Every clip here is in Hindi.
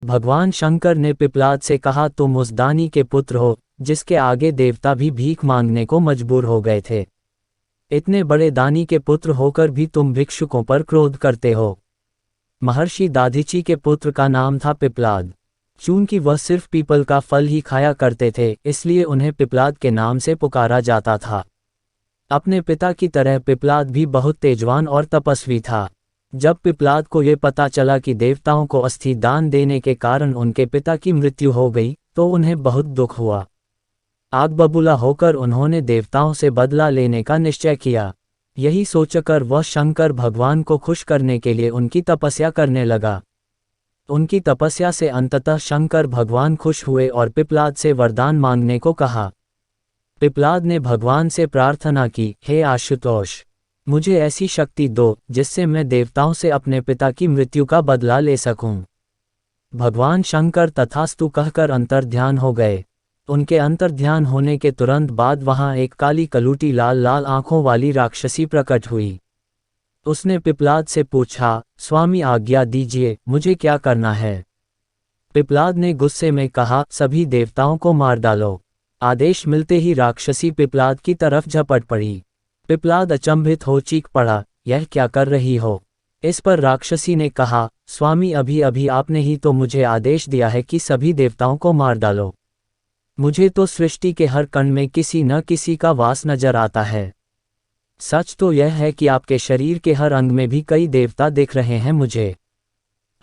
भगवान शंकर ने पिपलाद से कहा, तुम उस दानी के पुत्र हो जिसके आगे देवता भी भीख मांगने को मजबूर हो गए थे। इतने बड़े दानी के पुत्र होकर भी तुम भिक्षुकों पर क्रोध करते हो। महर्षि दाधीची के पुत्र का नाम था पिपलाद। चूंकि वह सिर्फ पीपल का फल ही खाया करते थे, इसलिए उन्हें पिपलाद के नाम से पुकारा जाता था। अपने पिता की तरह पिपलाद भी बहुत तेजवान और तपस्वी था। जब पिपलाद को ये पता चला कि देवताओं को अस्थि दान देने के कारण उनके पिता की मृत्यु हो गई, तो उन्हें बहुत दुख हुआ। आग बबूला होकर उन्होंने देवताओं से बदला लेने का निश्चय किया। यही सोचकर वह शंकर भगवान को खुश करने के लिए उनकी तपस्या करने लगा। उनकी तपस्या से अंततः शंकर भगवान खुश हुए और पिपलाद से वरदान मांगने को कहा। पिपलाद ने भगवान से प्रार्थना की, हे आशुतोष, मुझे ऐसी शक्ति दो जिससे मैं देवताओं से अपने पिता की मृत्यु का बदला ले सकूं। भगवान शंकर तथास्तु कहकर अंतर्ध्यान हो गए। उनके अंतर्ध्यान होने के तुरंत बाद वहां एक काली कलूटी लाल लाल आंखों वाली राक्षसी प्रकट हुई। उसने पिपलाद से पूछा, स्वामी आज्ञा दीजिए, मुझे क्या करना है? पिपलाद ने गुस्से में कहा, सभी देवताओं को मार डालो। आदेश मिलते ही राक्षसी पिपलाद की तरफ झपट पड़ी। पिपलाद अचंभित हो चीख पड़ा, यह क्या कर रही हो? इस पर राक्षसी ने कहा, स्वामी अभी अभी आपने ही तो मुझे आदेश दिया है कि सभी देवताओं को मार डालो। मुझे तो सृष्टि के हर कण में किसी न किसी का वास नजर आता है। सच तो यह है कि आपके शरीर के हर अंग में भी कई देवता दिख रहे हैं मुझे,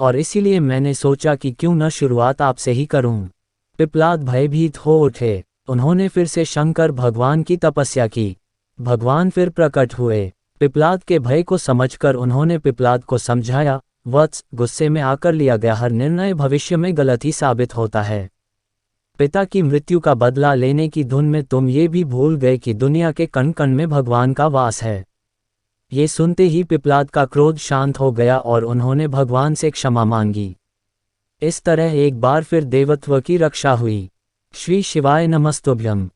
और इसीलिए मैंने सोचा कि क्यों न शुरुआत आपसे ही करूं। पिपलाद भयभीत हो उठे। उन्होंने फिर से शंकर भगवान की तपस्या की। भगवान फिर प्रकट हुए। पिपलाद के भय को समझकर उन्होंने पिपलाद को समझाया, वत्स, गुस्से में आकर लिया गया हर निर्णय भविष्य में गलत ही साबित होता है। पिता की मृत्यु का बदला लेने की धुन में तुम ये भी भूल गए कि दुनिया के कण कण में भगवान का वास है। ये सुनते ही पिपलाद का क्रोध शांत हो गया और उन्होंने भगवान से क्षमा मांगी। इस तरह एक बार फिर देवत्व की रक्षा हुई। श्री शिवाय नमस्तुभ्यम।